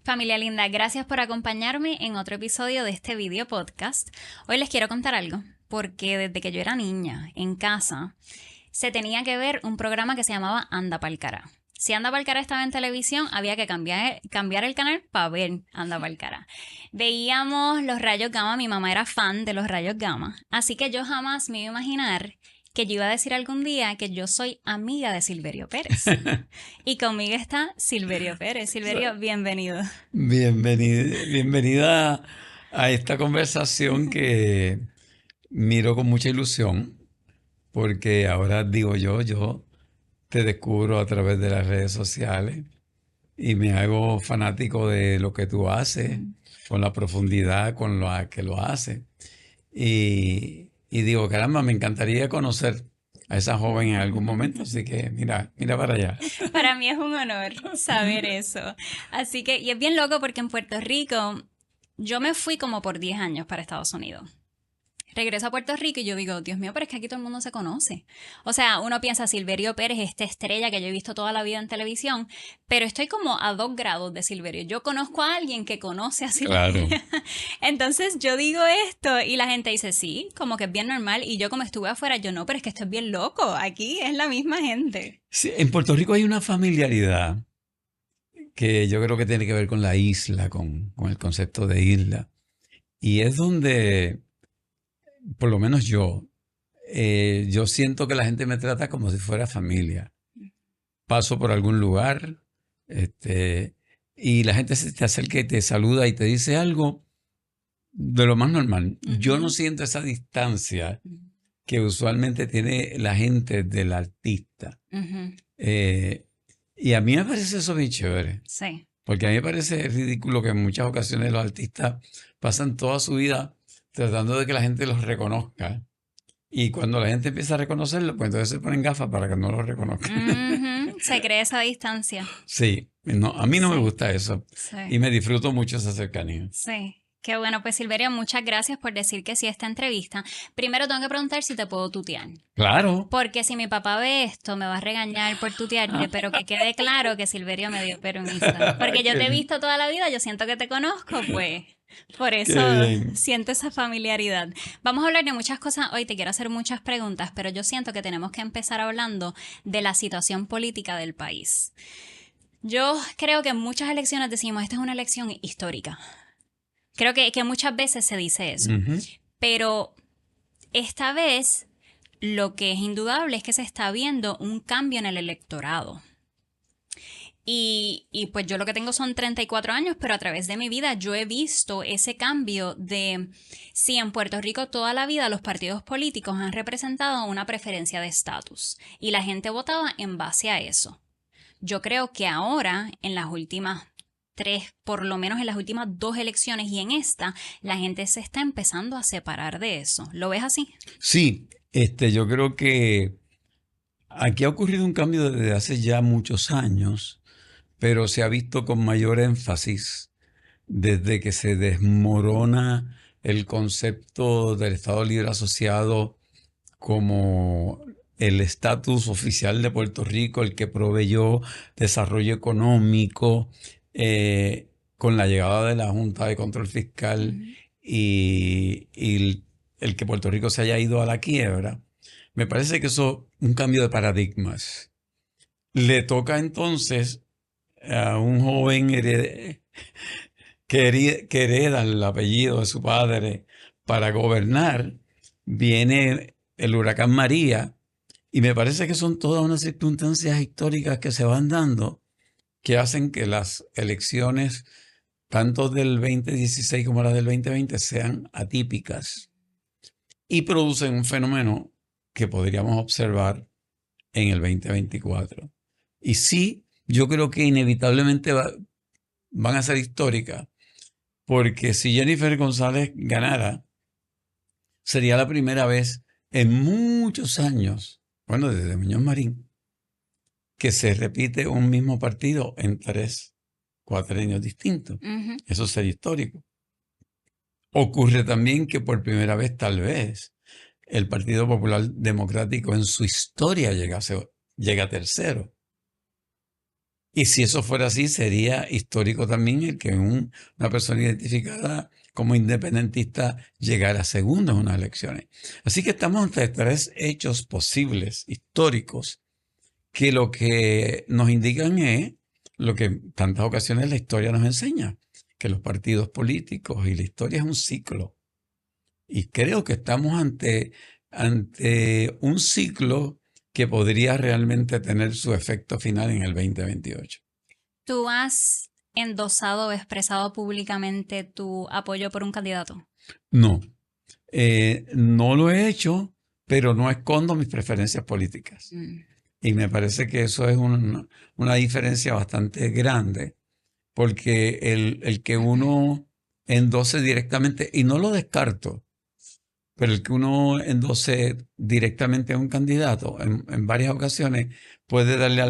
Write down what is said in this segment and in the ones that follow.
Familia linda, gracias por acompañarme en otro episodio de este video podcast. Hoy les quiero contar algo, porque desde que yo era niña, en casa, se tenía que ver un programa que se llamaba Anda Pa'l Cara. Si Anda Pa'l Cara estaba en televisión, había que cambiar el canal para ver Anda Pa'l Cara. Veíamos los rayos gamma, mi mamá era fan de los rayos gamma, así que yo jamás me iba a imaginar que yo iba a decir algún día que yo soy amiga de Silverio Pérez. Y conmigo está Silverio Pérez. Silverio, bienvenido. Bienvenida a esta conversación que miro con mucha ilusión, porque ahora digo yo te descubro a través de las redes sociales y me hago fanático de lo que tú haces, con la profundidad con la que lo haces. Y digo, caramba, me encantaría conocer a esa joven en algún momento, así que mira para allá. Para mí es un honor saber eso. Así que, y es bien loco porque en Puerto Rico, yo me fui como por 10 años para Estados Unidos. Regreso a Puerto Rico y yo digo, Dios mío, pero es que aquí todo el mundo se conoce. O sea, uno piensa, Silverio Pérez, esta estrella que yo he visto toda la vida en televisión, pero estoy como a 2 grados de Silverio. Yo conozco a alguien que conoce a Silverio. Claro. Entonces yo digo esto y la gente dice, sí, como que es bien normal. Y yo como estuve afuera, yo no, pero es que esto es bien loco. Aquí es la misma gente. Sí, en Puerto Rico hay una familiaridad que yo creo que tiene que ver con la isla, con el concepto de isla. Y es donde, por lo menos yo siento que la gente me trata como si fuera familia. Paso por algún lugar, y la gente se te acerca y te saluda y te dice algo de lo más normal. Yo no siento esa distancia que usualmente tiene la gente del artista. Y a mí me parece eso bien chévere. Sí. Porque a mí me parece ridículo que en muchas ocasiones los artistas pasan toda su vida tratando de que la gente los reconozca. Y cuando la gente empieza a reconocerlo, pues entonces se ponen gafas para que no los reconozcan. Se crea esa distancia. Sí, no, a mí no me gusta eso. Sí. Y me disfruto mucho esa cercanía. Sí. Qué bueno, pues Silverio, muchas gracias por decir que sí a esta entrevista. Primero tengo que preguntar si te puedo tutear. Claro. Porque si mi papá ve esto, me va a regañar por tutearte, pero que quede claro que Silverio me dio permiso. Porque yo te he visto toda la vida, yo siento que te conozco, pues por eso siento esa familiaridad. Vamos a hablar de muchas cosas hoy, te quiero hacer muchas preguntas, pero yo siento que tenemos que empezar hablando de la situación política del país. Yo creo que en muchas elecciones decimos, esta es una elección histórica. Creo que muchas veces se dice eso, pero esta vez lo que es indudable es que se está viendo un cambio en el electorado. Y pues yo lo que tengo son 34 años, pero a través de mi vida yo he visto ese cambio de si en Puerto Rico toda la vida los partidos políticos han representado una preferencia de estatus y la gente votaba en base a eso. Yo creo que ahora, en las últimas 3, por lo menos en las últimas 2 elecciones y en esta, la gente se está empezando a separar de eso. ¿Lo ves así? Sí, yo creo que aquí ha ocurrido un cambio desde hace ya muchos años, pero se ha visto con mayor énfasis desde que se desmorona el concepto del Estado Libre Asociado como el estatus oficial de Puerto Rico, el que proveyó desarrollo económico, con la llegada de la Junta de Control Fiscal y el que Puerto Rico se haya ido a la quiebra. Me parece que eso es un cambio de paradigmas. Le toca entonces a un joven que hereda el apellido de su padre para gobernar. Viene el huracán María y me parece que son todas unas circunstancias históricas que se van dando que hacen que las elecciones, tanto del 2016 como las del 2020, sean atípicas y producen un fenómeno que podríamos observar en el 2024. Y sí, yo creo que inevitablemente van a ser históricas, porque si Jennifer González ganara, sería la primera vez en muchos años, bueno, desde Muñoz Marín, que se repite un mismo partido en 3 cuatrienios distintos. Eso sería histórico. Ocurre también que por primera vez, tal vez, el Partido Popular Democrático en su historia llega tercero. Y si eso fuera así, sería histórico también el que una persona identificada como independentista llegara segundo en unas elecciones. Así que estamos ante tres hechos posibles, históricos, que lo que nos indican es lo que en tantas ocasiones la historia nos enseña, que los partidos políticos y la historia es un ciclo. Y creo que estamos ante un ciclo que podría realmente tener su efecto final en el 2028. ¿Tú has endosado o expresado públicamente tu apoyo por un candidato? No, no lo he hecho, pero no escondo mis preferencias políticas. Y me parece que eso es una diferencia bastante grande, porque el que uno endose directamente, y no lo descarto, pero el que uno endose directamente a un candidato en varias ocasiones puede darle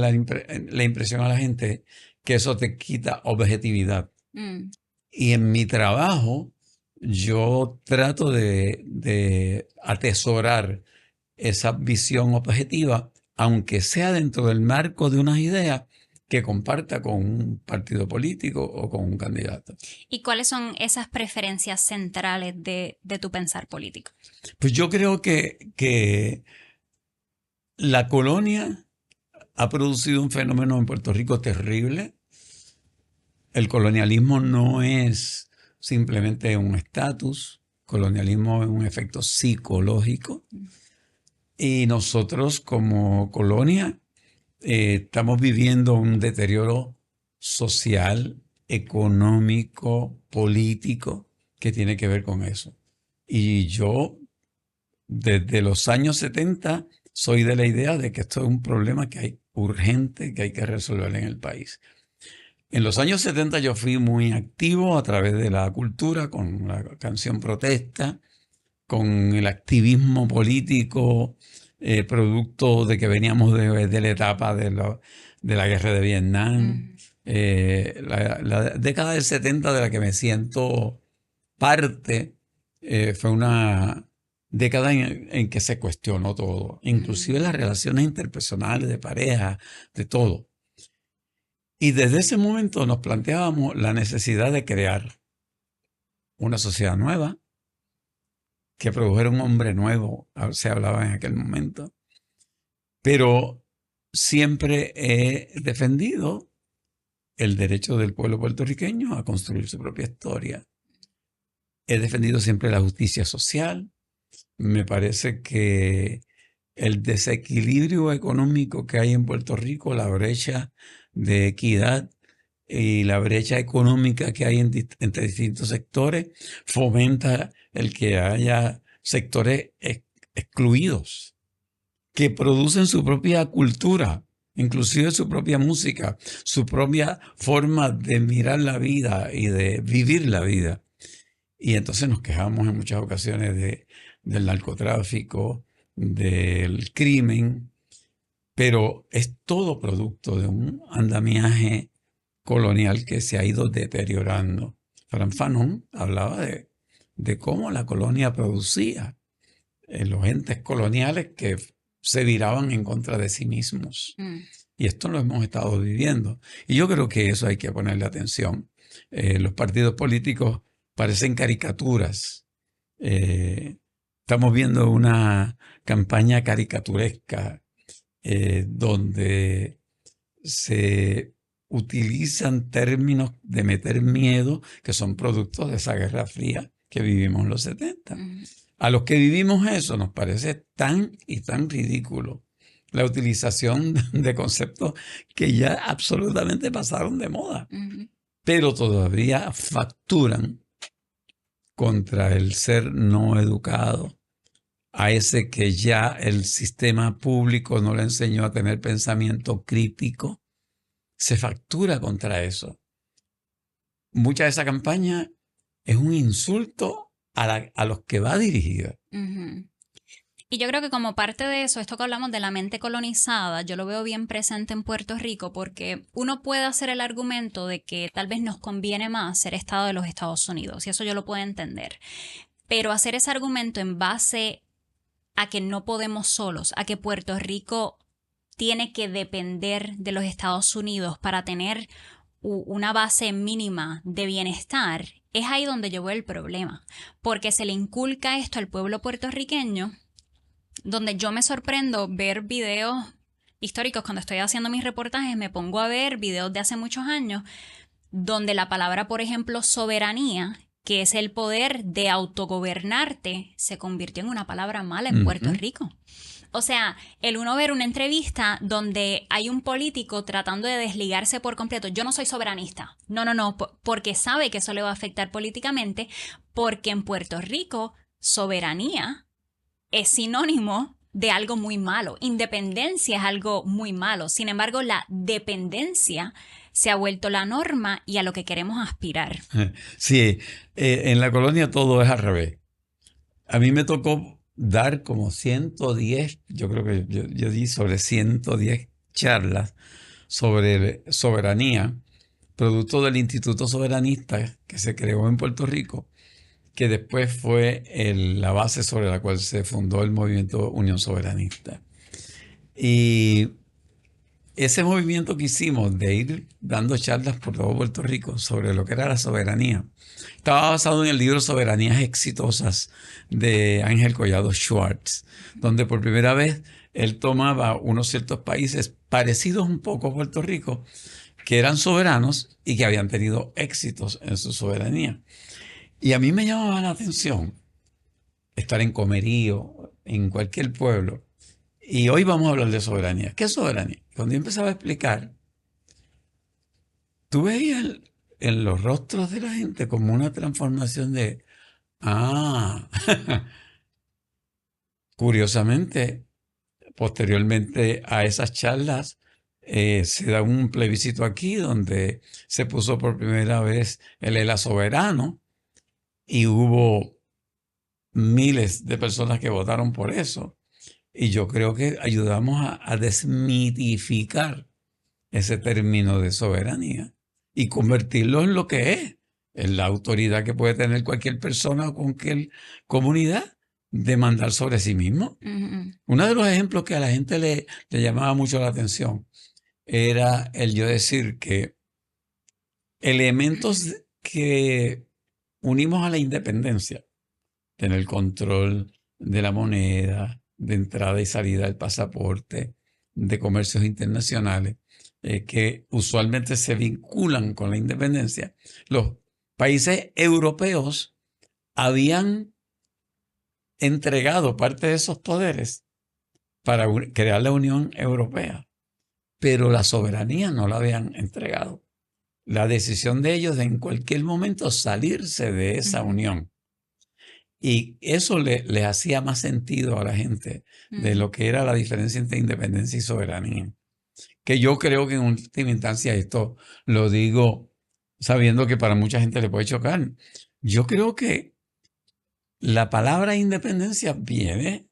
la impresión a la gente que eso te quita objetividad. Y en mi trabajo yo trato de atesorar esa visión objetiva, aunque sea dentro del marco de unas ideas que comparta con un partido político o con un candidato. ¿Y cuáles son esas preferencias centrales de tu pensar político? Pues yo creo que la colonia ha producido un fenómeno en Puerto Rico terrible. El colonialismo no es simplemente un estatus, colonialismo es un efecto psicológico. Y nosotros como colonia estamos viviendo un deterioro social, económico, político que tiene que ver con eso. Y yo, desde los años 70, soy de la idea de que esto es un problema que hay urgente, que hay que resolver en el país. En los años 70 yo fui muy activo a través de la cultura, con la canción Protesta, con el activismo político, producto de que veníamos de la etapa de la guerra de Vietnam. La década del 70 de la que me siento parte fue una década en que se cuestionó todo, inclusive las relaciones interpersonales, de pareja, de todo. Y desde ese momento nos planteábamos la necesidad de crear una sociedad nueva, que produjera un hombre nuevo, se hablaba en aquel momento. Pero siempre he defendido el derecho del pueblo puertorriqueño a construir su propia historia. He defendido siempre la justicia social. Me parece que el desequilibrio económico que hay en Puerto Rico, la brecha de equidad y la brecha económica que hay entre distintos sectores, fomenta el que haya sectores excluidos que producen su propia cultura, inclusive su propia música, su propia forma de mirar la vida y de vivir la vida. Y entonces nos quejamos en muchas ocasiones del narcotráfico, del crimen, pero es todo producto de un andamiaje colonial que se ha ido deteriorando. Frantz Fanon hablaba de cómo la colonia producía los entes coloniales que se viraban en contra de sí mismos. Y esto lo hemos estado viviendo. Y yo creo que eso hay que ponerle atención. Los partidos políticos parecen caricaturas. Estamos viendo una campaña caricaturesca donde se utilizan términos de meter miedo que son productos de esa Guerra Fría que vivimos en los 70. A los que vivimos eso nos parece tan y tan ridículo la utilización de conceptos que ya absolutamente pasaron de moda, pero todavía facturan contra el ser no educado, a ese que ya el sistema público no le enseñó a tener pensamiento crítico. Se factura contra eso. Mucha de esa campaña es un insulto a los que va dirigida. Y yo creo que como parte de eso, esto que hablamos de la mente colonizada, yo lo veo bien presente en Puerto Rico porque uno puede hacer el argumento de que tal vez nos conviene más ser Estado de los Estados Unidos, y eso yo lo puedo entender. Pero hacer ese argumento en base a que no podemos solos, a que Puerto Rico tiene que depender de los Estados Unidos para tener una base mínima de bienestar, es ahí donde yo veo el problema, porque se le inculca esto al pueblo puertorriqueño, donde yo me sorprendo ver videos históricos. Cuando estoy haciendo mis reportajes me pongo a ver videos de hace muchos años donde la palabra, por ejemplo, soberanía, que es el poder de autogobernarte, se convirtió en una palabra mala en Puerto Rico. O sea, el uno ver una entrevista donde hay un político tratando de desligarse por completo. Yo no soy soberanista. No, porque sabe que eso le va a afectar políticamente, porque en Puerto Rico soberanía es sinónimo de algo muy malo. Independencia es algo muy malo. Sin embargo, la dependencia se ha vuelto la norma y a lo que queremos aspirar. Sí, en la colonia todo es al revés. A mí me tocó dar como 110, yo creo que yo di sobre 110 charlas sobre soberanía, producto del Instituto Soberanista que se creó en Puerto Rico, que después fue la base sobre la cual se fundó el movimiento Unión Soberanista. Y ese movimiento que hicimos de ir dando charlas por todo Puerto Rico sobre lo que era la soberanía, estaba basado en el libro Soberanías Exitosas de Ángel Collado Schwartz, donde por primera vez él tomaba unos ciertos países parecidos un poco a Puerto Rico, que eran soberanos y que habían tenido éxitos en su soberanía. Y a mí me llamaba la atención estar en Comerío, en cualquier pueblo. Y hoy vamos a hablar de soberanía. ¿Qué es soberanía? Cuando yo empezaba a explicar, tú veías en los rostros de la gente como una transformación de, curiosamente, posteriormente a esas charlas, se da un plebiscito aquí donde se puso por primera vez el ELA soberano y hubo miles de personas que votaron por eso. Y yo creo que ayudamos a desmitificar ese término de soberanía y convertirlo en lo que es, en la autoridad que puede tener cualquier persona o cualquier comunidad de mandar sobre sí mismo. Uno de los ejemplos que a la gente le llamaba mucho la atención era el yo decir que elementos que unimos a la independencia, tener control de la moneda, de entrada y salida del pasaporte, de comercios internacionales, que usualmente se vinculan con la independencia. Los países europeos habían entregado parte de esos poderes para crear la Unión Europea, pero la soberanía no la habían entregado. La decisión de ellos de en cualquier momento salirse de esa unión. Y eso le hacía más sentido a la gente de lo que era la diferencia entre independencia y soberanía. Que yo creo que en última instancia, esto lo digo sabiendo que para mucha gente le puede chocar, yo creo que la palabra independencia viene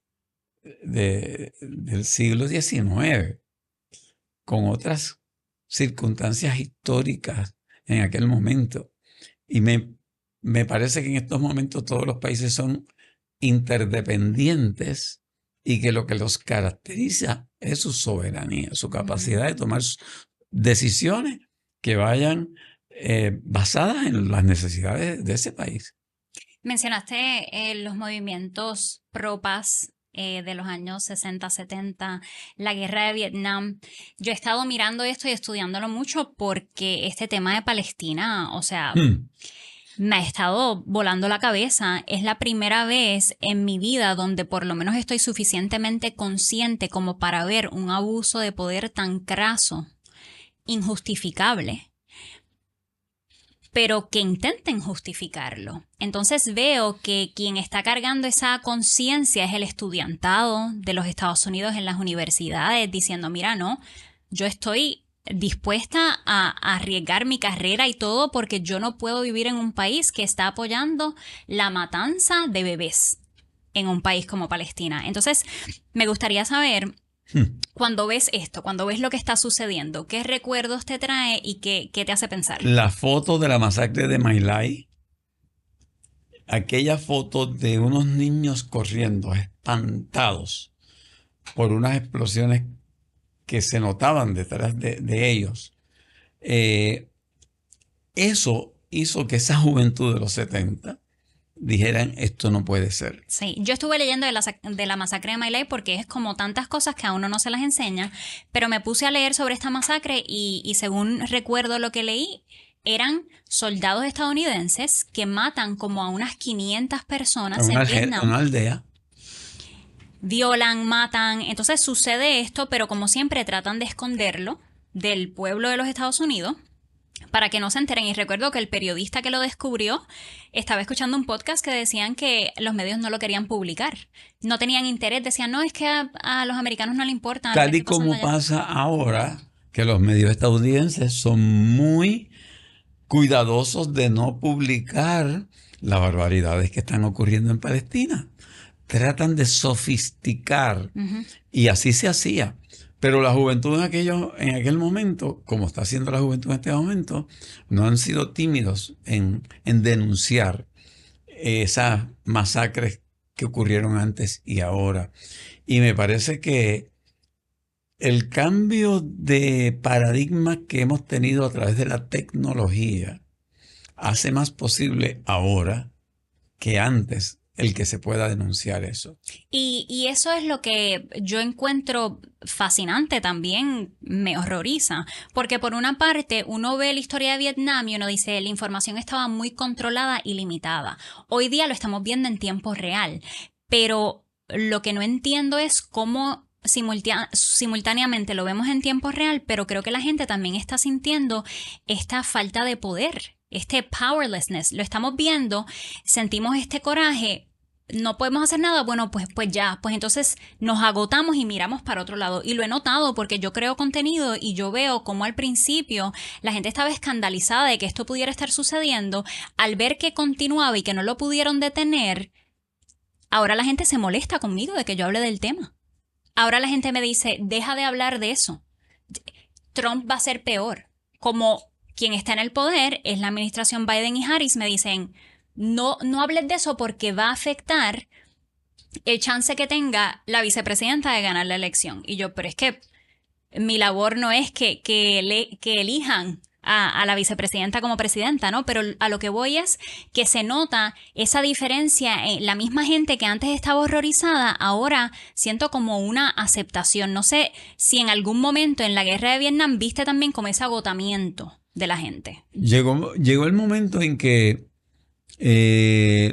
del siglo XIX, con otras circunstancias históricas en aquel momento. Y me parece que en estos momentos todos los países son interdependientes y que lo que los caracteriza es su soberanía, su capacidad de tomar decisiones que vayan basadas en las necesidades de ese país. Mencionaste los movimientos pro-paz de los años 60, 70, la guerra de Vietnam. Yo he estado mirando esto y estudiándolo mucho porque este tema de Palestina, o sea, me ha estado volando la cabeza. Es la primera vez en mi vida donde por lo menos estoy suficientemente consciente como para ver un abuso de poder tan craso, injustificable, pero que intenten justificarlo. Entonces veo que quien está cargando esa conciencia es el estudiantado de los Estados Unidos en las universidades, diciendo, mira, no, yo estoy dispuesta a arriesgar mi carrera y todo porque yo no puedo vivir en un país que está apoyando la matanza de bebés en un país como Palestina. Entonces, me gustaría saber, cuando ves esto, cuando ves lo que está sucediendo, ¿qué recuerdos te trae y qué te hace pensar? La foto de la masacre de My Lai, aquella foto de unos niños corriendo, espantados por unas explosiones que se notaban detrás de ellos. Eso hizo que esa juventud de los 70 dijeran, esto no puede ser. Sí, yo estuve leyendo de la masacre de My Lai porque es como tantas cosas que a uno no se las enseña, pero me puse a leer sobre esta masacre y según recuerdo lo que leí, eran soldados estadounidenses que matan como a unas 500 personas en Vietnam. Una aldea. Violan, matan, entonces sucede esto, pero como siempre tratan de esconderlo del pueblo de los Estados Unidos para que no se enteren. Y recuerdo que el periodista que lo descubrió estaba escuchando un podcast que decían que los medios no lo querían publicar. No tenían interés, decían, no, es que a los americanos no le importa. Tal y como pasa ahora, que los medios estadounidenses son muy cuidadosos de no publicar las barbaridades que están ocurriendo en Palestina. Tratan de sofisticar, y así se hacía. Pero la juventud en aquel momento, como está haciendo la juventud en este momento, no han sido tímidos en denunciar esas masacres que ocurrieron antes y ahora. Y me parece que el cambio de paradigma que hemos tenido a través de la tecnología hace más posible ahora que antes el que se pueda denunciar eso. Y eso es lo que yo encuentro fascinante también, me horroriza, porque por una parte uno ve la historia de Vietnam y uno dice la información estaba muy controlada y limitada. Hoy día lo estamos viendo en tiempo real, pero lo que no entiendo es cómo simultáneamente lo vemos en tiempo real, pero creo que la gente también está sintiendo esta falta de poder. Este powerlessness, lo estamos viendo, sentimos este coraje, no podemos hacer nada, bueno, pues entonces nos agotamos y miramos para otro lado. Y lo he notado porque yo creo contenido y yo veo como al principio la gente estaba escandalizada de que esto pudiera estar sucediendo. Al ver que continuaba y que no lo pudieron detener, ahora la gente se molesta conmigo de que yo hable del tema. Ahora la gente me dice, deja de hablar de eso. Trump va a ser peor. Como quien está en el poder es la administración Biden y Harris, me dicen, no hables de eso porque va a afectar el chance que tenga la vicepresidenta de ganar la elección. Y yo, pero es que mi labor no es que elijan a la vicepresidenta como presidenta, ¿no? Pero a lo que voy es que se nota esa diferencia. La misma gente que antes estaba horrorizada, ahora siento como una aceptación. No sé si en algún momento en la guerra de Vietnam viste también como ese agotamiento de la gente. Llegó el momento en que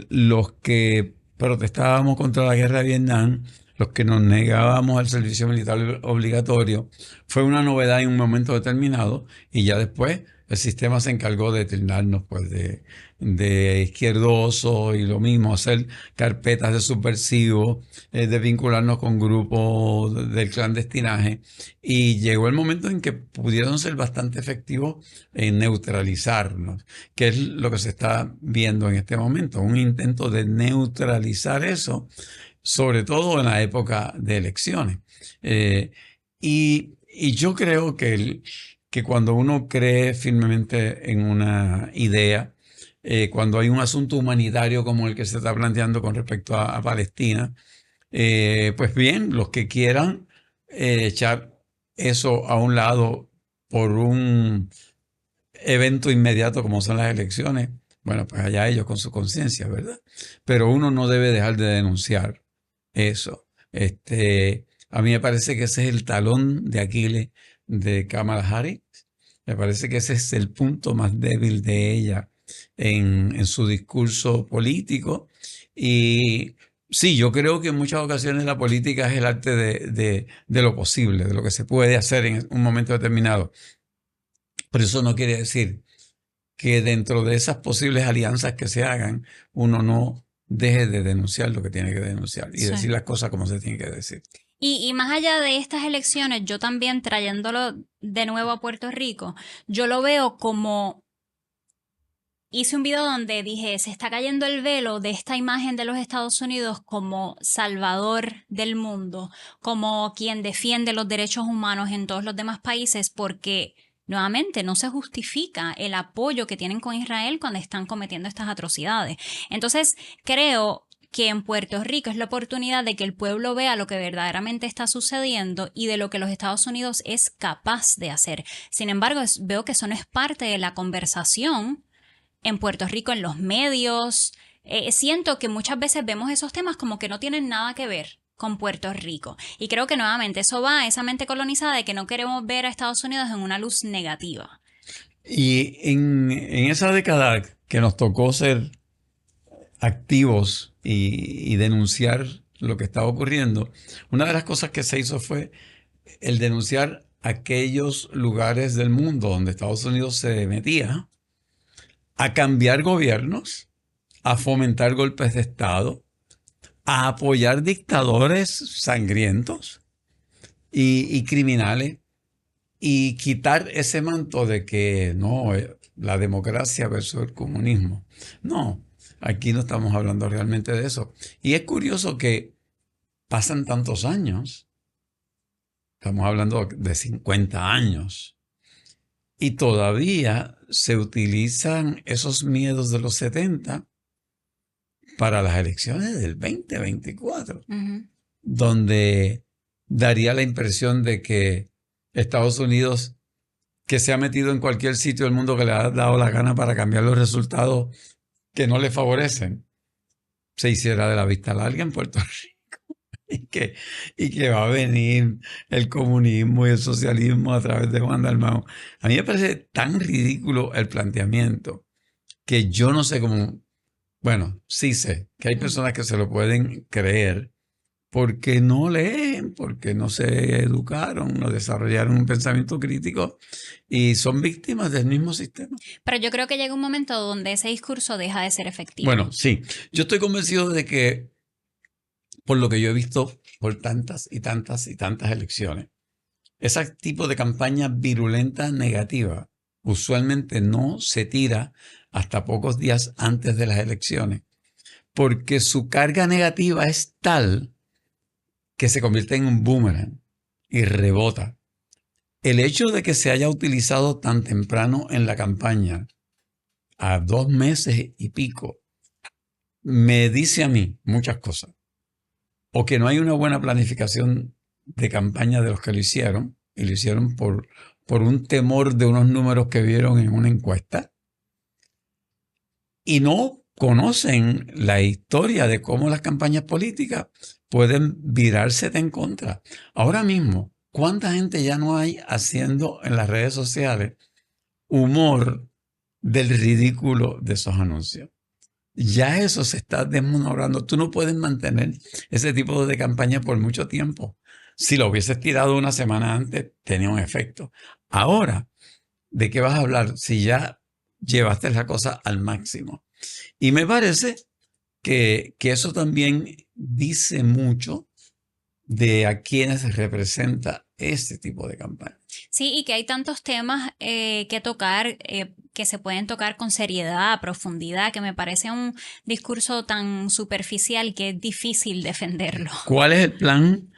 los que protestábamos contra la guerra de Vietnam, los que nos negábamos al servicio militar obligatorio, fue una novedad en un momento determinado y ya después el sistema se encargó de tildarnos pues de izquierdosos y lo mismo, hacer carpetas de subversivos, de vincularnos con grupos del clandestinaje, y llegó el momento en que pudieron ser bastante efectivos en neutralizarnos, que es lo que se está viendo en este momento, un intento de neutralizar eso, sobre todo en la época de elecciones. Y yo creo que cuando uno cree firmemente en una idea, cuando hay un asunto humanitario como el que se está planteando con respecto a Palestina, pues bien, los que quieran echar eso a un lado por un evento inmediato como son las elecciones, bueno, pues allá ellos con su conciencia, ¿verdad? Pero uno no debe dejar de denunciar eso. A mí me parece que ese es el talón de Aquiles de Kamala Harris. Me parece que ese es el punto más débil de ella en su discurso político. Y sí, yo creo que en muchas ocasiones la política es el arte de lo posible, de lo que se puede hacer en un momento determinado. Pero eso no quiere decir que dentro de esas posibles alianzas que se hagan, uno no deje de denunciar lo que tiene que denunciar y decir las cosas como se tiene que decir. Y más allá de estas elecciones, yo también trayéndolo de nuevo a Puerto Rico, yo lo veo como... Hice un video donde dije, se está cayendo el velo de esta imagen de los Estados Unidos como salvador del mundo, como quien defiende los derechos humanos en todos los demás países, porque nuevamente no se justifica el apoyo que tienen con Israel cuando están cometiendo estas atrocidades. Entonces creo que en Puerto Rico es la oportunidad de que el pueblo vea lo que verdaderamente está sucediendo y de lo que los Estados Unidos es capaz de hacer. Sin embargo, veo que eso no es parte de la conversación en Puerto Rico, en los medios. Siento que muchas veces vemos esos temas como que no tienen nada que ver con Puerto Rico. Y creo que nuevamente eso va a esa mente colonizada de que no queremos ver a Estados Unidos en una luz negativa. Y en esa década que nos tocó ser activos y denunciar lo que estaba ocurriendo, una de las cosas que se hizo fue el denunciar aquellos lugares del mundo donde Estados Unidos se metía a cambiar gobiernos, a fomentar golpes de Estado, a apoyar dictadores sangrientos y criminales, y quitar ese manto de que no, la democracia versus el comunismo. No, aquí no estamos hablando realmente de eso. Y es curioso que pasan tantos años, estamos hablando de 50 años, y todavía se utilizan esos miedos de los 70 para las elecciones del 2024, donde daría la impresión de que Estados Unidos, que se ha metido en cualquier sitio del mundo que le ha dado la gana para cambiar los resultados que no le favorecen, se hiciera de la vista larga en Puerto Rico y que va a venir el comunismo y el socialismo a través de Juan Dalmau. A mí me parece tan ridículo el planteamiento que yo no sé cómo. Bueno, sí sé que hay personas que se lo pueden creer porque no leen, porque no se educaron, no desarrollaron un pensamiento crítico y son víctimas del mismo sistema. Pero yo creo que llega un momento donde ese discurso deja de ser efectivo. Bueno, sí. Yo estoy convencido de que, por lo que yo he visto por tantas y tantas y tantas elecciones, ese tipo de campaña virulenta negativa usualmente no se tira hasta pocos días antes de las elecciones, porque su carga negativa es tal que se convierte en un boomerang y rebota. El hecho de que se haya utilizado tan temprano en la campaña, a 2 meses y pico, me dice a mí muchas cosas. O que no hay una buena planificación de campaña de los que lo hicieron, y lo hicieron por un temor de unos números que vieron en una encuesta, y no conocen la historia de cómo las campañas políticas pueden virarse en contra. Ahora mismo, ¿cuánta gente ya no hay haciendo en las redes sociales humor del ridículo de esos anuncios? Ya eso se está desmonorando. Tú no puedes mantener ese tipo de campaña por mucho tiempo. Si lo hubieses tirado una semana antes, tenía un efecto. Ahora, ¿de qué vas a hablar si ya llevaste la cosa al máximo? Y me parece que eso también dice mucho de a quienes representa este tipo de campaña. Sí, y que hay tantos temas que tocar, que se pueden tocar con seriedad, profundidad, que me parece un discurso tan superficial que es difícil defenderlo. ¿Cuál es el plan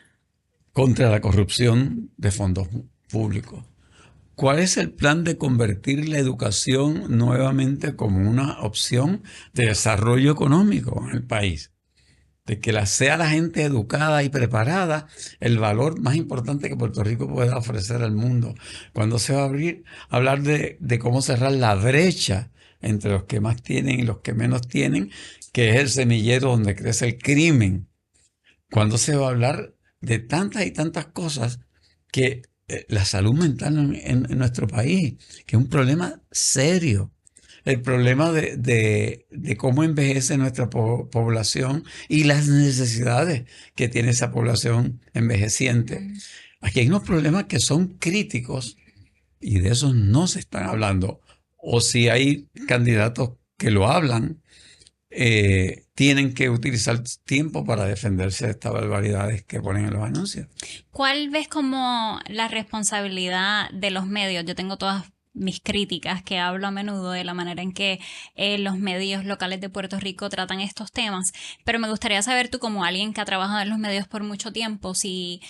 contra la corrupción de fondos públicos? ¿Cuál es el plan de convertir la educación nuevamente como una opción de desarrollo económico en el país? De que sea la gente educada y preparada el valor más importante que Puerto Rico pueda ofrecer al mundo. Cuando se va a hablar de cómo cerrar la brecha entre los que más tienen y los que menos tienen, que es el semillero donde crece el crimen. Cuando se va a hablar de tantas y tantas cosas que la salud mental en nuestro país, que es un problema serio. El problema de cómo envejece nuestra población y las necesidades que tiene esa población envejeciente. Aquí hay unos problemas que son críticos y de esos no se están hablando. O si hay candidatos que lo hablan, tienen que utilizar tiempo para defenderse de estas barbaridades que ponen en los anuncios. ¿Cuál ves como la responsabilidad de los medios? Yo tengo todas mis críticas, que hablo a menudo de la manera en que los medios locales de Puerto Rico tratan estos temas, pero me gustaría saber tú, como alguien que ha trabajado en los medios por mucho tiempo, si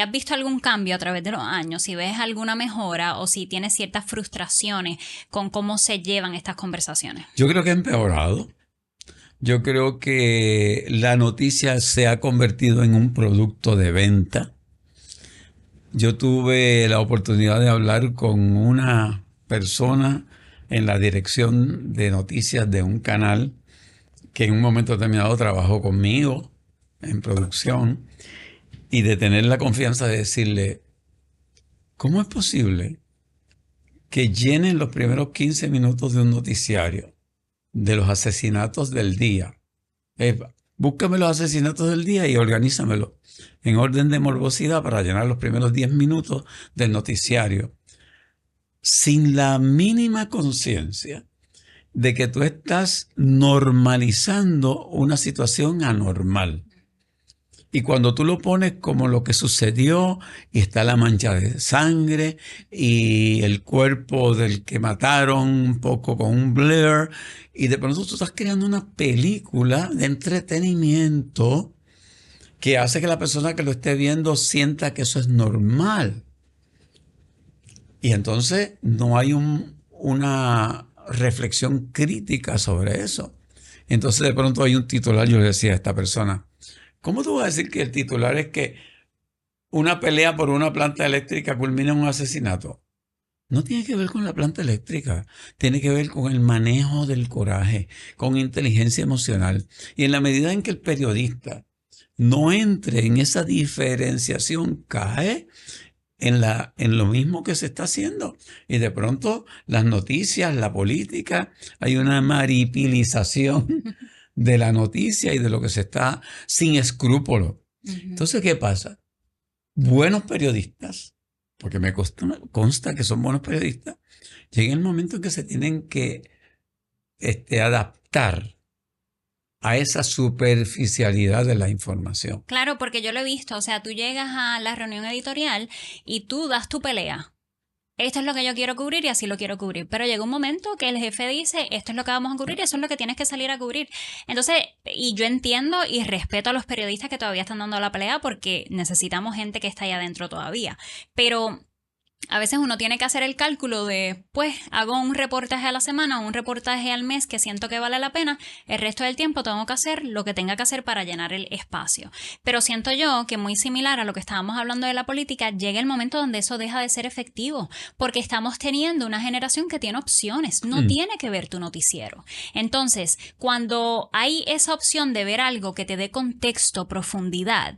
has visto algún cambio a través de los años, si ves alguna mejora o si tienes ciertas frustraciones con cómo se llevan estas conversaciones. Yo creo que ha empeorado. Yo creo que la noticia se ha convertido en un producto de venta. Yo tuve la oportunidad de hablar con una persona en la dirección de noticias de un canal que en un momento determinado trabajó conmigo en producción, y de tener la confianza de decirle, ¿cómo es posible que llenen los primeros 15 minutos de un noticiario de los asesinatos del día? Búscame los asesinatos del día y organízamelo en orden de morbosidad para llenar los primeros 10 minutos del noticiario, sin la mínima conciencia de que tú estás normalizando una situación anormal. Y cuando tú lo pones como lo que sucedió, y está la mancha de sangre y el cuerpo del que mataron un poco con un blur, y de pronto tú estás creando una película de entretenimiento que hace que la persona que lo esté viendo sienta que eso es normal. Y entonces no hay una reflexión crítica sobre eso. Entonces de pronto hay un titular, yo le decía a esta persona, ¿cómo tú vas a decir que el titular es que una pelea por una planta eléctrica culmina en un asesinato? No tiene que ver con la planta eléctrica, tiene que ver con el manejo del coraje, con inteligencia emocional. Y en la medida en que el periodista no entre en esa diferenciación, cae en lo mismo que se está haciendo. Y de pronto las noticias, la política, hay una maripilización de la noticia y de lo que se está sin escrúpulo. Entonces, ¿qué pasa? Buenos periodistas, porque me consta que son buenos periodistas, llega el momento en que se tienen que adaptar a esa superficialidad de la información. Claro, porque yo lo he visto, o sea, tú llegas a la reunión editorial y tú das tu pelea. Esto es lo que yo quiero cubrir y así lo quiero cubrir. Pero llega un momento que el jefe dice, esto es lo que vamos a cubrir y eso es lo que tienes que salir a cubrir. Entonces, y yo entiendo y respeto a los periodistas que todavía están dando la pelea porque necesitamos gente que está ahí adentro todavía. Pero a veces uno tiene que hacer el cálculo de, pues, hago un reportaje a la semana o un reportaje al mes que siento que vale la pena, el resto del tiempo tengo que hacer lo que tenga que hacer para llenar el espacio. Pero siento yo que muy similar a lo que estábamos hablando de la política, llega el momento donde eso deja de ser efectivo, porque estamos teniendo una generación que tiene opciones, no tiene que ver tu noticiero. Entonces, cuando hay esa opción de ver algo que te dé contexto, profundidad,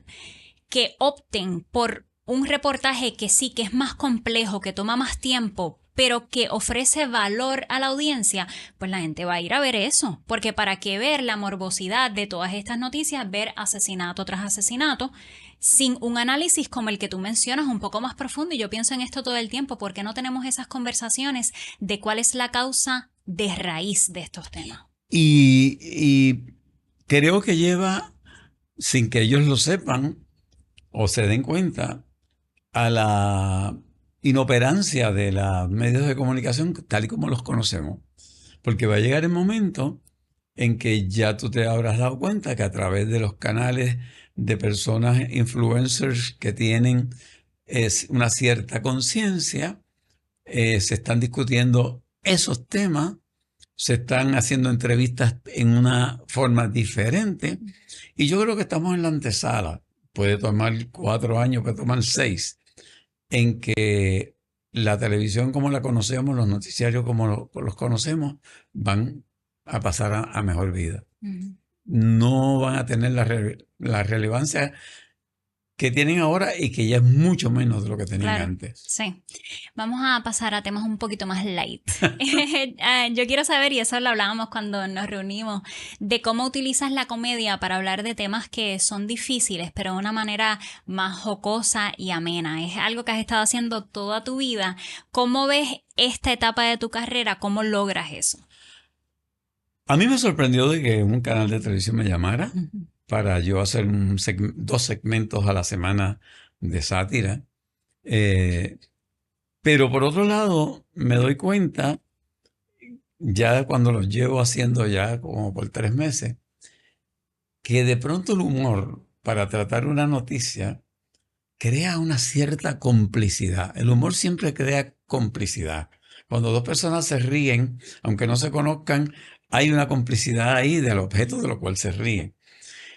que opten por un reportaje que sí, que es más complejo, que toma más tiempo, pero que ofrece valor a la audiencia, pues la gente va a ir a ver eso. Porque para qué ver la morbosidad de todas estas noticias, ver asesinato tras asesinato, sin un análisis como el que tú mencionas, un poco más profundo. Y yo pienso en esto todo el tiempo, ¿por qué no tenemos esas conversaciones de cuál es la causa de raíz de estos temas? Y creo que lleva, sin que ellos lo sepan o se den cuenta, a la inoperancia de los medios de comunicación tal y como los conocemos. Porque va a llegar el momento en que ya tú te habrás dado cuenta que a través de los canales de personas influencers que tienen una cierta conciencia, se están discutiendo esos temas, se están haciendo entrevistas en una forma diferente, y yo creo que estamos en la antesala. Puede tomar 4 años, puede tomar 6, en que la televisión como la conocemos, los noticiarios como los conocemos, van a pasar a mejor vida. No van a tener la relevancia que tienen ahora y que ya es mucho menos de lo que tenían antes. Sí. Vamos a pasar a temas un poquito más light. Yo quiero saber, y eso lo hablábamos cuando nos reunimos, de cómo utilizas la comedia para hablar de temas que son difíciles, pero de una manera más jocosa y amena. Es algo que has estado haciendo toda tu vida. ¿Cómo ves esta etapa de tu carrera? ¿Cómo logras eso? A mí me sorprendió de que un canal de televisión me llamara para yo hacer 2 segmentos a la semana de sátira. Pero por otro lado, me doy cuenta, ya cuando los llevo haciendo ya como por 3 meses, que de pronto el humor para tratar una noticia crea una cierta complicidad. El humor siempre crea complicidad. Cuando 2 personas se ríen, aunque no se conozcan, hay una complicidad ahí del objeto de lo cual se ríe.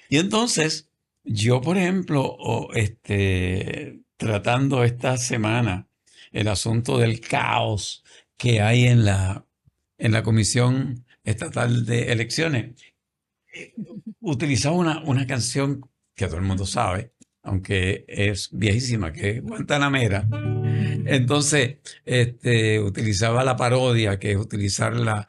Y entonces, yo, por ejemplo, tratando esta semana el asunto del caos que hay en la Comisión Estatal de Elecciones, utilizaba una canción que todo el mundo sabe, aunque es viejísima, que es Guantanamera. Entonces, utilizaba la parodia, que es utilizar la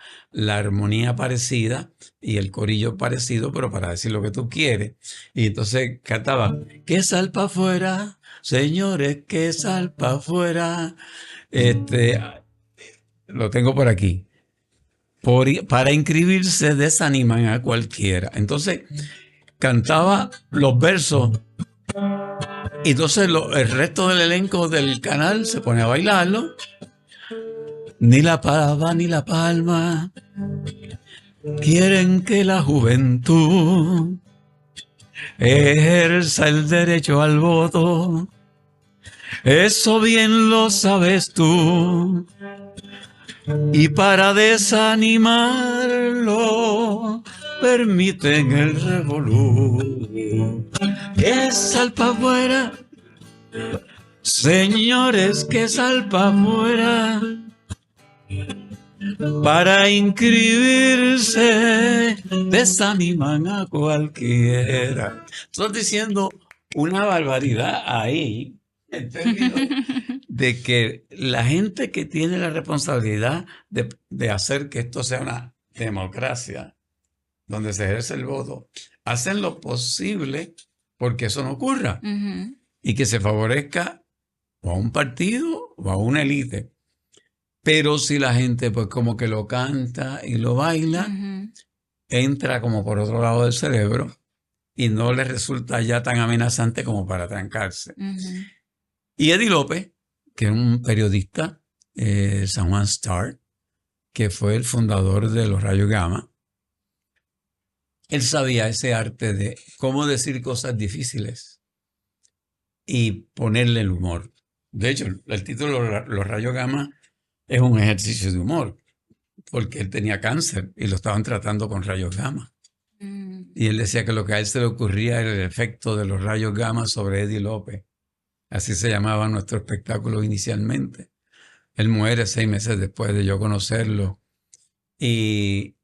armonía parecida y el corillo parecido, pero para decir lo que tú quieres. Y entonces cantaba, que salpa afuera, señores, que salpa afuera. Lo tengo por aquí. Para inscribirse desaniman a cualquiera. Entonces, cantaba los versos y entonces el resto del elenco del canal se pone a bailarlo. Ni la pava ni la palma quieren que la juventud ejerza el derecho al voto. Eso bien lo sabes tú. Y para desanimarlo permiten el revolú. Que salpa afuera, señores, que salpa afuera. Para inscribirse desaniman a cualquiera. Estoy diciendo una barbaridad ahí, en términos de que la gente que tiene la responsabilidad de hacer que esto sea una democracia, donde se ejerce el voto, hacen lo posible porque eso no ocurra y que se favorezca o a un partido o a una élite. Pero si la gente pues como que lo canta y lo baila, entra como por otro lado del cerebro y no le resulta ya tan amenazante como para trancarse. Y Eddie López, que es un periodista, San Juan Star, que fue el fundador de los Rayos Gamma, él sabía ese arte de cómo decir cosas difíciles y ponerle el humor. De hecho, el título Los Rayos Gamma es un ejercicio de humor, porque él tenía cáncer y lo estaban tratando con rayos gamma. Y él decía que lo que a él se le ocurría era el efecto de los rayos gamma sobre Eddie López. Así se llamaba nuestro espectáculo inicialmente. Él muere 6 meses después de yo conocerlo. Y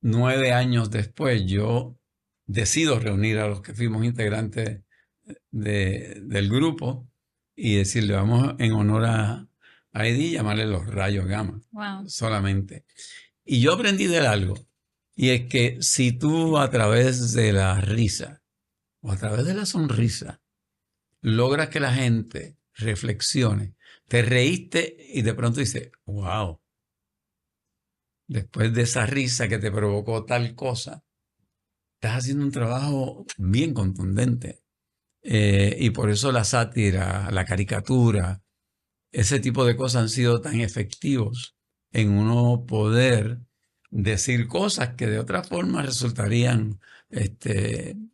9 años después yo decido reunir a los que fuimos integrantes del grupo y decirle, vamos en honor a Eddie, llamarle los rayos gamma. Wow. Solamente. Y yo aprendí de algo. Y es que si tú a través de la risa o a través de la sonrisa logras que la gente reflexione, te reíste y de pronto dices, wow, después de esa risa que te provocó tal cosa, estás haciendo un trabajo bien contundente. Y por eso la sátira, la caricatura, ese tipo de cosas han sido tan efectivos en uno poder decir cosas que de otra forma resultarían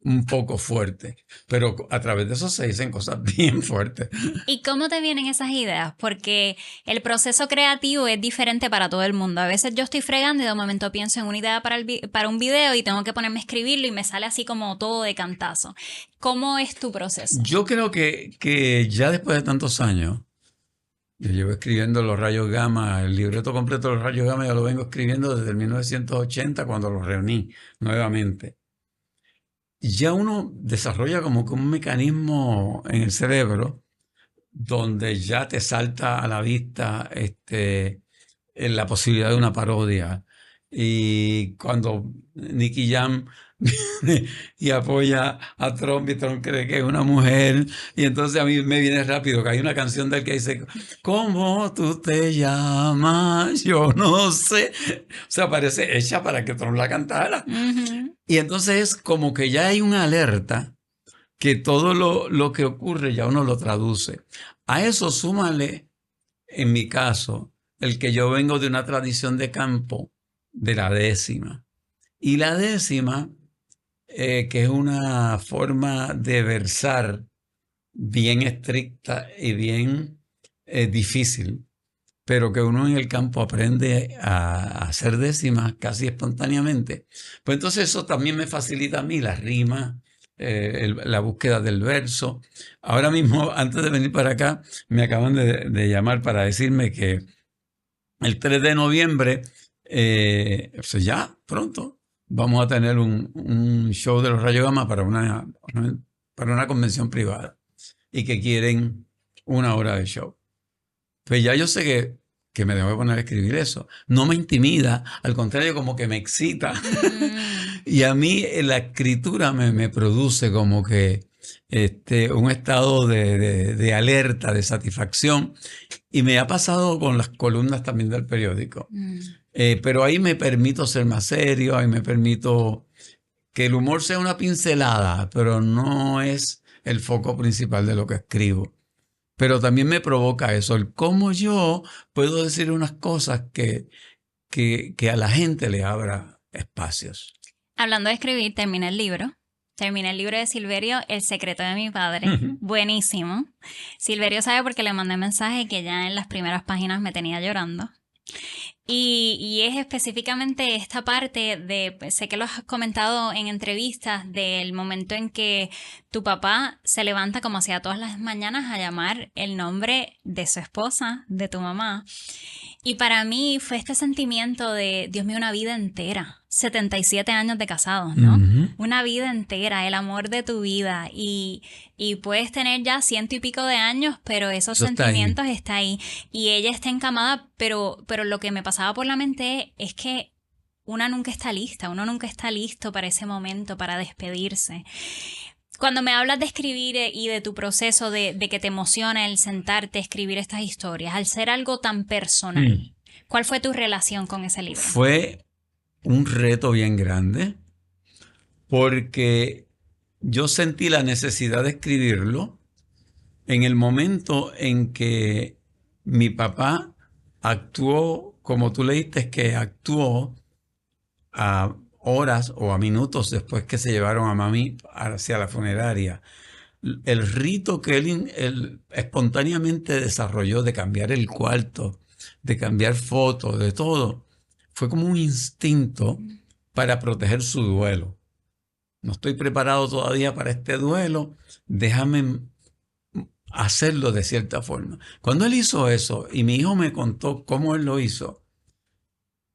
un poco fuertes, pero a través de eso se dicen cosas bien fuertes. ¿Y cómo te vienen esas ideas? Porque el proceso creativo es diferente para todo el mundo. A veces yo estoy fregando y de momento pienso en una idea para un video y tengo que ponerme a escribirlo y me sale así como todo de cantazo. ¿Cómo es tu proceso? Yo creo que ya después de tantos años, yo llevo escribiendo Los Rayos Gamma, el libreto completo de Los Rayos Gamma ya lo vengo escribiendo desde el 1980 cuando lo reuní nuevamente. Ya uno desarrolla como que un mecanismo en el cerebro donde ya te salta a la vista en la posibilidad de una parodia. Y cuando Nicky Jam viene y apoya a Trump y Trump cree que es una mujer, y entonces a mí me viene rápido que hay una canción de él que dice, ¿cómo tú te llamas? Yo no sé. O sea, parece hecha para que Trump la cantara. Y entonces es como que ya hay una alerta que todo lo que ocurre ya uno lo traduce. A eso súmale, en mi caso, el que yo vengo de una tradición de campo, de la décima. Y la décima, que es una forma de versar bien estricta y bien difícil, pero que uno en el campo aprende a hacer décimas casi espontáneamente. Pues entonces eso también me facilita a mí la rima, la búsqueda del verso. Ahora mismo, antes de venir para acá, me acaban de llamar para decirme que el 3 de noviembre, pues ya pronto, vamos a tener un show de los Rayos Gamma para una convención privada y que quieren 1 hora de show. Pues ya yo sé que me debo poner a escribir eso. No me intimida, al contrario, como que me excita. Y a mí la escritura me produce como que un estado de alerta, de satisfacción. Y me ha pasado con las columnas también del periódico. Pero ahí me permito ser más serio, ahí me permito que el humor sea una pincelada, pero no es el foco principal de lo que escribo. Pero también me provoca eso, el cómo yo puedo decir unas cosas que a la gente le abra espacios. Hablando de escribir, terminé el libro de Silverio, El secreto de mi padre. Buenísimo. Silverio sabe porque le mandé mensaje que ya en las primeras páginas me tenía llorando. Y es específicamente esta parte sé que lo has comentado en entrevistas, del momento en que tu papá se levanta como hacía todas las mañanas a llamar el nombre de su esposa, de tu mamá. Y para mí fue este sentimiento de, Dios mío, una vida entera. 77 años de casados, ¿no? Una vida entera, el amor de tu vida. Y puedes tener ya 100 y pico de años, pero esos sentimientos están ahí. Y ella está encamada, pero lo que me pasaba por la mente es que uno nunca está listo para ese momento, para despedirse. Cuando me hablas de escribir y de tu proceso de que te emociona el sentarte a escribir estas historias, al ser algo tan personal, ¿cuál fue tu relación con ese libro? Fue un reto bien grande porque yo sentí la necesidad de escribirlo en el momento en que mi papá actuó, como tú leíste, que actuó a horas o a minutos después que se llevaron a mami hacia la funeraria. El rito que él espontáneamente desarrolló de cambiar el cuarto, de cambiar fotos, de todo, fue como un instinto para proteger su duelo. No estoy preparado todavía para este duelo, déjame hacerlo de cierta forma. Cuando él hizo eso y mi hijo me contó cómo él lo hizo,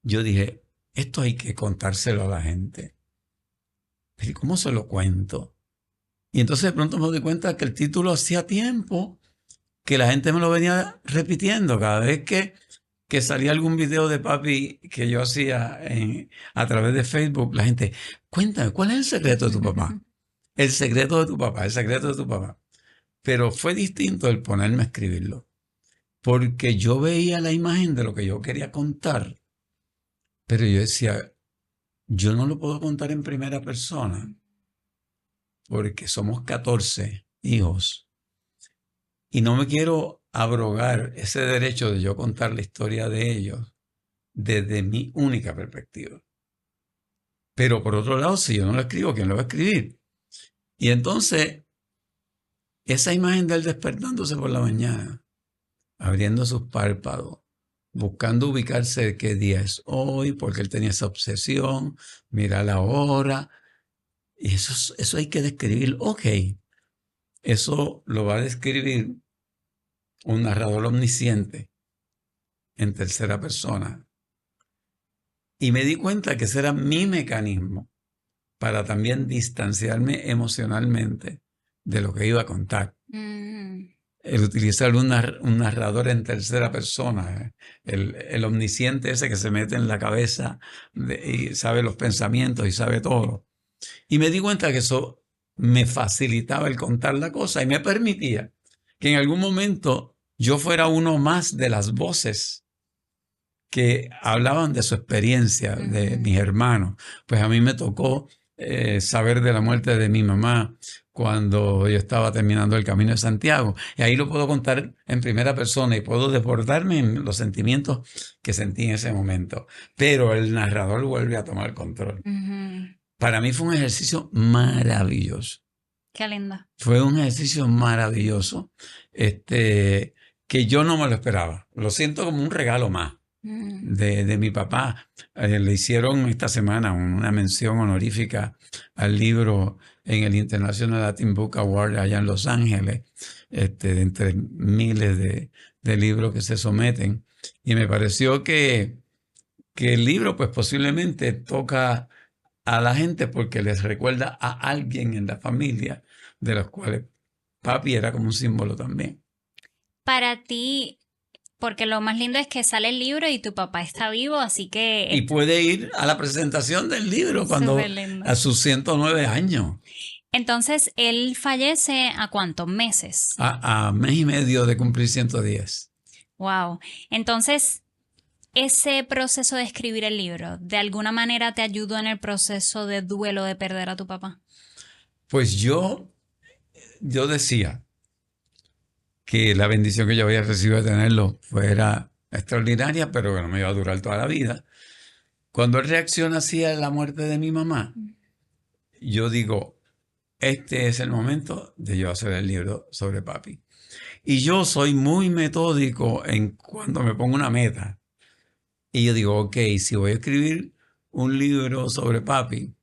yo dije, esto hay que contárselo a la gente. Pero ¿cómo se lo cuento? Y entonces de pronto me doy cuenta que el título hacía tiempo que la gente me lo venía repitiendo. Cada vez que salía algún video de papi que yo hacía a través de Facebook, la gente, cuéntame, ¿cuál es el secreto de tu papá? El secreto de tu papá, el secreto de tu papá. Pero fue distinto el ponerme a escribirlo, porque yo veía la imagen de lo que yo quería contar, pero yo decía, yo no lo puedo contar en primera persona, porque somos 14 hijos, y no me quiero abrogar ese derecho de yo contar la historia de ellos desde mi única perspectiva. Pero por otro lado, si yo no lo escribo, ¿quién lo va a escribir? Y entonces, esa imagen de él despertándose por la mañana, abriendo sus párpados, buscando ubicarse de qué día es hoy, porque él tenía esa obsesión, mira la hora, y eso hay que describir. Ok, eso lo va a describir un narrador omnisciente en tercera persona. Y me di cuenta que ese era mi mecanismo para también distanciarme emocionalmente de lo que iba a contar. El utilizar un narrador en tercera persona, el omnisciente ese que se mete en la cabeza y sabe los pensamientos y sabe todo. Y me di cuenta que eso me facilitaba el contar la cosa y me permitía que en algún momento yo fuera uno más de las voces que hablaban de su experiencia, de mis hermanos. Pues a mí me tocó saber de la muerte de mi mamá cuando yo estaba terminando el Camino de Santiago. Y ahí lo puedo contar en primera persona y puedo desbordarme en los sentimientos que sentí en ese momento. Pero el narrador vuelve a tomar control. Para mí fue un ejercicio maravilloso. Qué lindo. Fue un ejercicio maravilloso. que yo no me lo esperaba. Lo siento como un regalo más de mi papá. Le hicieron esta semana una mención honorífica al libro en el International Latin Book Award allá en Los Ángeles, entre miles de libros que se someten. Y me pareció que el libro pues posiblemente toca a la gente porque les recuerda a alguien en la familia de los cuales papi era como un símbolo también. Para ti, porque lo más lindo es que sale el libro y tu papá está vivo, así que... Y puede ir a la presentación del libro cuando a sus 109 años. Entonces, ¿él fallece a cuántos meses? A mes y medio de cumplir 110. Wow. Entonces, ese proceso de escribir el libro, ¿de alguna manera te ayudó en el proceso de duelo de perder a tu papá? Pues yo decía que la bendición que yo había recibido de tenerlo fuera extraordinaria, pero que no me iba a durar toda la vida. Cuando él reacciona así a la muerte de mi mamá, yo digo, este es el momento de yo hacer el libro sobre papi. Y yo soy muy metódico en cuando me pongo una meta. Y yo digo, ok, si voy a escribir un libro sobre papi,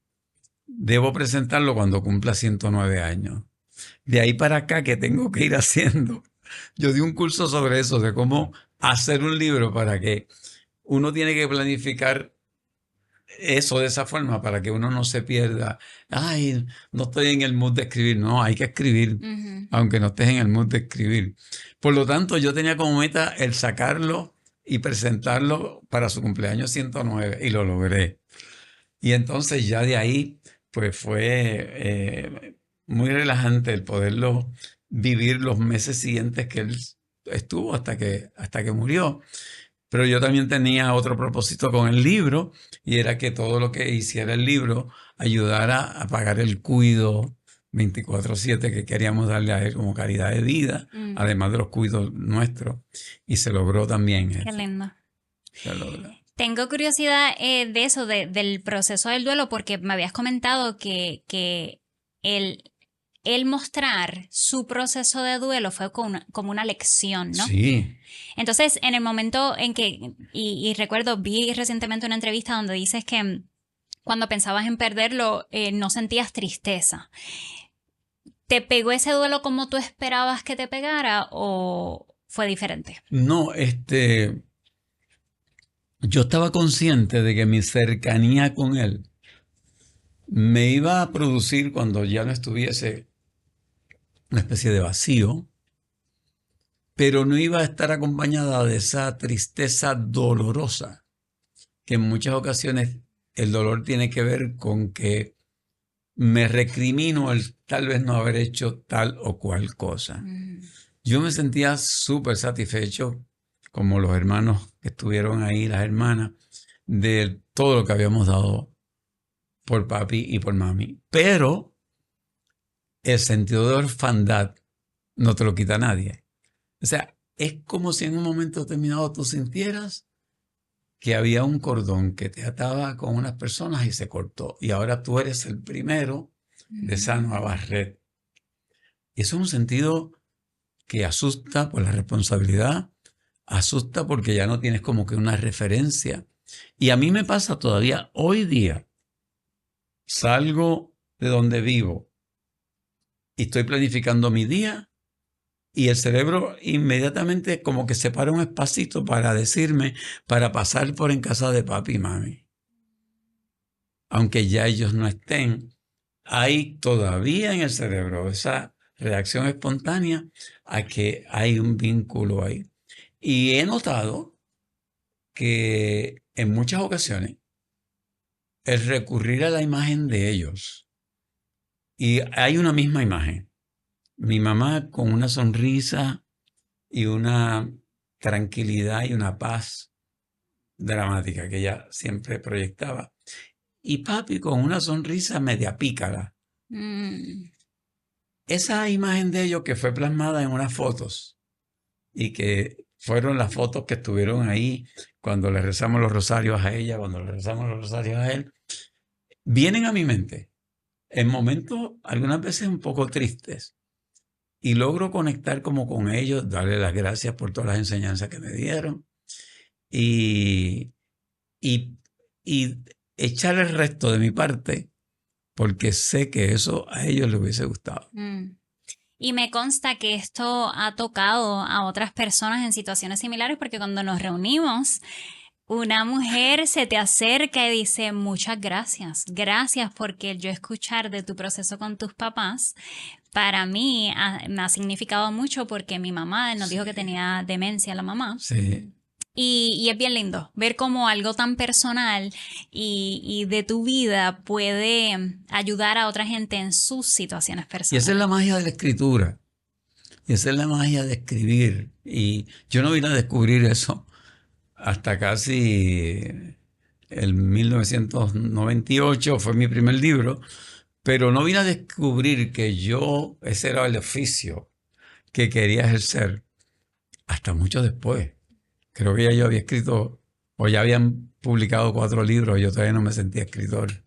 debo presentarlo cuando cumpla 109 años. De ahí para acá, ¿qué tengo que ir haciendo? Yo di un curso sobre eso, de cómo hacer un libro para que uno tiene que planificar eso de esa forma para que uno no se pierda. Ay, no estoy en el mood de escribir. No, hay que escribir, aunque no estés en el mood de escribir. Por lo tanto, yo tenía como meta el sacarlo y presentarlo para su cumpleaños 109 y lo logré. Y entonces ya de ahí, pues fue muy relajante el poderlo vivir los meses siguientes que él estuvo hasta que murió. Pero yo también tenía otro propósito con el libro, y era que todo lo que hiciera el libro ayudara a pagar el cuido 24/7 que queríamos darle a él como calidad de vida, además de los cuidos nuestros. Y se logró también eso. Qué lindo. Se logró. Tengo curiosidad de eso, del proceso del duelo, porque me habías comentado que el mostrar su proceso de duelo fue como una lección, ¿no? Sí. Entonces, en el momento en que, y recuerdo, vi recientemente una entrevista donde dices que cuando pensabas en perderlo, no sentías tristeza. ¿Te pegó ese duelo como tú esperabas que te pegara o fue diferente? No, yo estaba consciente de que mi cercanía con él me iba a producir, cuando ya no estuviese, una especie de vacío, pero no iba a estar acompañada de esa tristeza dolorosa, que en muchas ocasiones el dolor tiene que ver con que me recrimino el tal vez no haber hecho tal o cual cosa. Yo me sentía súper satisfecho, como los hermanos que estuvieron ahí, las hermanas, de todo lo que habíamos dado por papi y por mami. Pero el sentido de orfandad no te lo quita nadie. O sea, es como si en un momento determinado tú sintieras que había un cordón que te ataba con unas personas y se cortó. Y ahora tú eres el primero de esa nueva red. Y eso es un sentido que asusta por la responsabilidad, asusta porque ya no tienes como que una referencia. Y a mí me pasa todavía hoy día. Salgo de donde vivo y estoy planificando mi día y el cerebro inmediatamente como que separa un espacito para decirme, para pasar por en casa de papi y mami. Aunque ya ellos no estén, hay todavía en el cerebro esa reacción espontánea a que hay un vínculo ahí. Y he notado que en muchas ocasiones el recurrir a la imagen de ellos, y hay una misma imagen, mi mamá con una sonrisa y una tranquilidad y una paz dramática que ella siempre proyectaba, y papi con una sonrisa media pícara. Esa imagen de ellos que fue plasmada en unas fotos y que fueron las fotos que estuvieron ahí cuando le rezamos los rosarios a ella, cuando le rezamos los rosarios a él, vienen a mi mente en momentos algunas veces un poco tristes. y logro conectar como con ellos, darle las gracias por todas las enseñanzas que me dieron y echar el resto de mi parte porque sé que eso a ellos les hubiese gustado. Y me consta que esto ha tocado a otras personas en situaciones similares porque cuando nos reunimos, una mujer se te acerca y dice muchas gracias, gracias porque yo escuchar de tu proceso con tus papás, para mí me ha significado mucho porque mi mamá nos dijo que tenía demencia la mamá. Sí. Y es bien lindo ver cómo algo tan personal y de tu vida puede ayudar a otra gente en sus situaciones personales. Y esa es la magia de la escritura. Y esa es la magia de escribir. Y yo no vine a descubrir eso hasta casi el 1998, fue mi primer libro, pero no vine a descubrir que ese era el oficio que quería ejercer hasta mucho después. Creo que ya yo había escrito, o ya habían publicado 4 libros, yo todavía no me sentía escritor.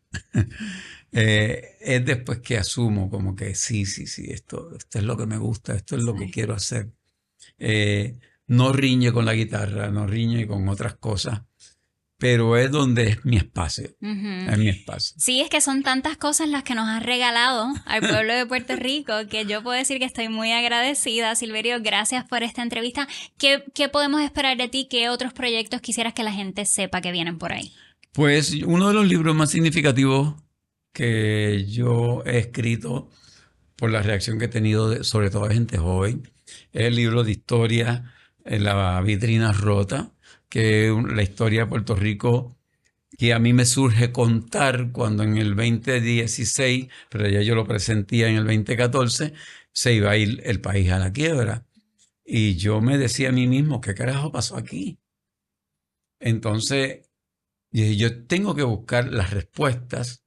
Es después que asumo como que sí, esto es lo que me gusta, esto es lo que quiero hacer. No riñe con la guitarra, no riñe con otras cosas, pero es donde es mi espacio. Es mi espacio. Sí, es que son tantas cosas las que nos has regalado al pueblo de Puerto Rico que yo puedo decir que estoy muy agradecida. Silverio, gracias por esta entrevista. ¿Qué podemos esperar de ti? ¿Qué otros proyectos quisieras que la gente sepa que vienen por ahí? Pues uno de los libros más significativos que yo he escrito por la reacción que he tenido sobre todo de gente joven es el libro de historia en la vitrina rota, que es la historia de Puerto Rico que a mí me surge contar cuando en el 2016, pero ya yo lo presentía en el 2014, se iba a ir el país a la quiebra. Y yo me decía a mí mismo, ¿qué carajo pasó aquí? Entonces, yo tengo que buscar las respuestas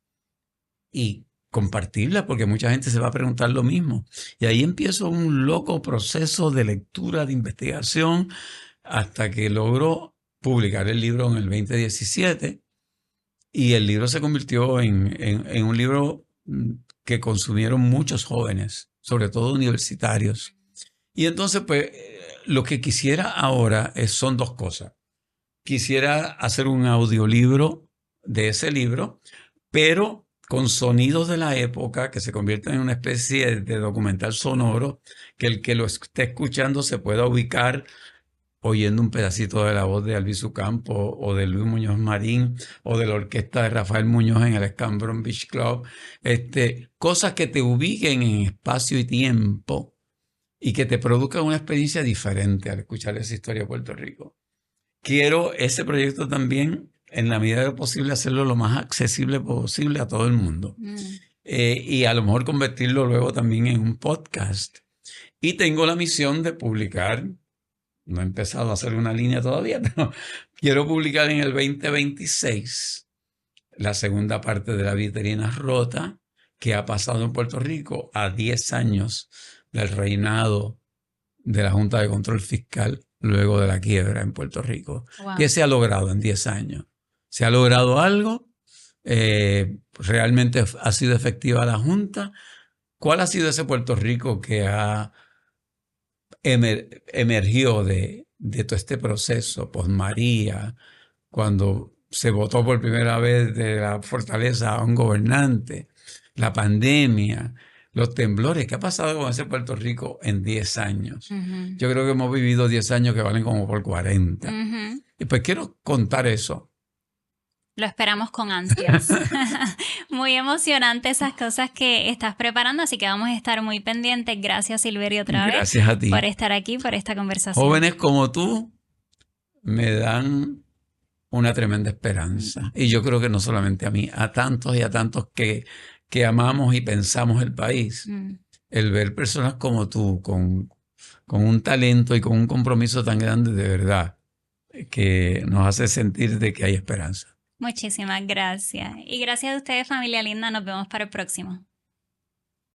y compartirlas porque mucha gente se va a preguntar lo mismo. Y ahí empiezo un loco proceso de lectura, de investigación, hasta que logro publicar el libro en el 2017 y el libro se convirtió en un libro que consumieron muchos jóvenes, sobre todo universitarios. Y entonces, pues, lo que quisiera ahora son 2 cosas. Quisiera hacer un audiolibro de ese libro, pero con sonidos de la época que se convierten en una especie de documental sonoro, que el que lo esté escuchando se pueda ubicar oyendo un pedacito de la voz de Albizu Campos o de Luis Muñoz Marín o de la orquesta de Rafael Muñoz en el Escambron Beach Club. Cosas que te ubiquen en espacio y tiempo y que te produzcan una experiencia diferente al escuchar esa historia de Puerto Rico. Quiero ese proyecto también, en la medida de lo posible, hacerlo lo más accesible posible a todo el mundo. Y a lo mejor convertirlo luego también en un podcast. Y tengo la misión de publicar, no he empezado a hacer una línea todavía, pero quiero publicar en el 2026 la segunda parte de La Vitrina Rota, que ha pasado en Puerto Rico a 10 años del reinado de la Junta de Control Fiscal luego de la quiebra en Puerto Rico. Wow. ¿Qué se ha logrado en 10 años? ¿Se ha logrado algo? ¿Realmente ha sido efectiva la Junta? ¿Cuál ha sido ese Puerto Rico que ha emergió de todo este proceso post-María, cuando se votó por primera vez de la fortaleza a un gobernante, la pandemia, los temblores? ¿Qué ha pasado con ese Puerto Rico en 10 años? Yo creo que hemos vivido 10 años que valen como por 40. Y pues quiero contar eso. Lo esperamos con ansias. Muy emocionante esas cosas que estás preparando, así que vamos a estar muy pendientes. Gracias, Silverio, otra vez. Gracias a ti. Por estar aquí, por esta conversación. Jóvenes como tú me dan una tremenda esperanza. Y yo creo que no solamente a mí, a tantos y a tantos que amamos y pensamos el país. El ver personas como tú, con un talento y con un compromiso tan grande, de verdad, que nos hace sentir de que hay esperanza. Muchísimas gracias. Y gracias a ustedes, familia linda. Nos vemos para el próximo.